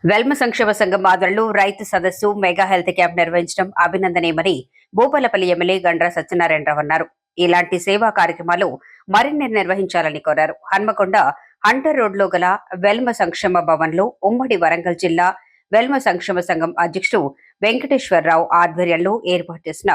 వెల్మ సంక్షేమ సంఘం ఆధ్వర్యంలో రైతు సదస్సు మెగా హెల్త్ క్యాంప్ నిర్వహించడం అభినందనీయమని భూపాలపల్లి ఎమ్మెల్యే గండ్ర సత్యనారాయణరావు అన్నారు. ఇలాంటి సేవా కార్యక్రమాలు మరిన్ని నిర్వహించాలని కోరారు. హన్మకొండ హంటర్ రోడ్లో గల వెల్మ సంక్షేమ భవన్లో ఉమ్మడి వరంగల్ జిల్లా వెల్మ సంక్షేమ సంఘం అధ్యక్షుడు వెంకటేశ్వరరావు ఆధ్వర్యంలో ఏర్పాటు చేసిన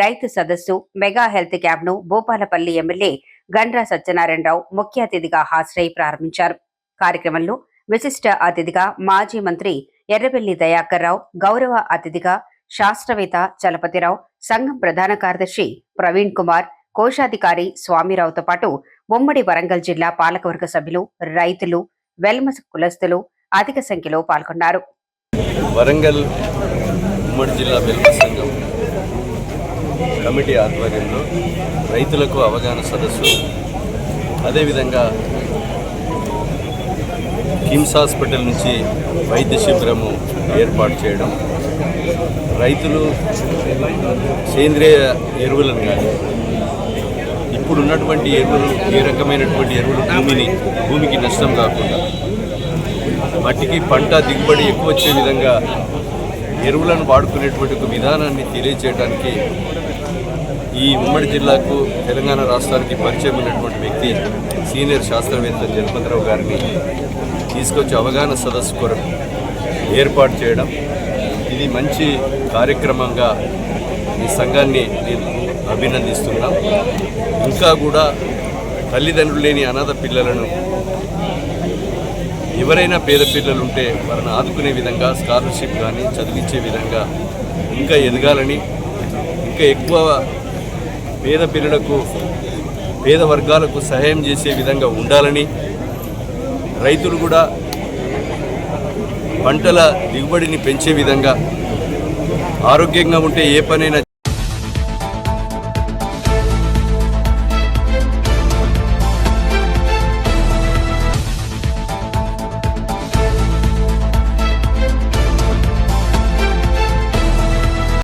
రైతు సదస్సు మెగా హెల్త్ క్యాంప్ ను భూపాలపల్లి ఎమ్మెల్యే గండ్ర సత్యనారాయణరావు ముఖ్య అతిథిగా హాజరై ప్రారంభించారు. కార్యక్రమంలో విశిష్ట అతిథిగా మాజీ మంత్రి ఎర్రబెల్లి దయాకర్ రావు, గౌరవ అతిథిగా శాస్త్రవేత్త చలపతిరావు, సంఘం ప్రధాన కార్యదర్శి ప్రవీణ్ కుమార్, కోశాధికారి స్వామిరావుతో పాటు ఉమ్మడి వరంగల్ జిల్లా పాలకవర్గ సభ్యులు, రైతులు, వెల్మ కులస్తులు అధిక సంఖ్యలో పాల్గొన్నారు. వరంగల్ ఉమ్మడి జిల్లా వెల్మ సంఘం కమిటీ ఆధ్వర్యంలో రైతులకు అవగాహన సదస్సు, అదేవిధంగా కిమ్స్ హాస్పిటల్ నుంచి వైద్య శిబిరము ఏర్పాటు చేయడం, రైతులు సేంద్రియ ఎరువులను కానీ ఇప్పుడు ఉన్నటువంటి ఎరువులు ఏ రకమైనటువంటి ఎరువులు భూమికి నష్టం కాకుండా మట్టికి పంట దిగుబడి ఎక్కువ వచ్చే విధంగా ఎరువులను వాడుకునేటువంటి ఒక విధానాన్ని తెలియజేయడానికి ఈ ఉమ్మడి జిల్లాకు తెలంగాణ రాష్ట్రానికి పరిచయం ఉన్నటువంటి వ్యక్తి సీనియర్ శాస్త్రవేత్త చలపతిరావు గారిని తీసుకొచ్చి అవగాహన సదస్సు కొరకు ఏర్పాటు చేయడం, ఇది మంచి కార్యక్రమంగా ఈ సంఘాన్ని నేను అభినందిస్తున్నాం. ఇంకా కూడా తల్లిదండ్రులు లేని అనాథ పిల్లలను ఎవరైనా పేద పిల్లలు ఉంటే వారిని ఆదుకునే విధంగా స్కాలర్షిప్ కానీ చదివించే విధంగా ఇంకా ఎదగాలని, ఇంకా ఎక్కువ పేద పిల్లలకు పేద వర్గాలకు సహాయం చేసే విధంగా ఉండాలని, రైతులు కూడా పంటల దిగుబడిని పెంచే విధంగా ఆరోగ్యంగా ఉంటే ఏ పనైనా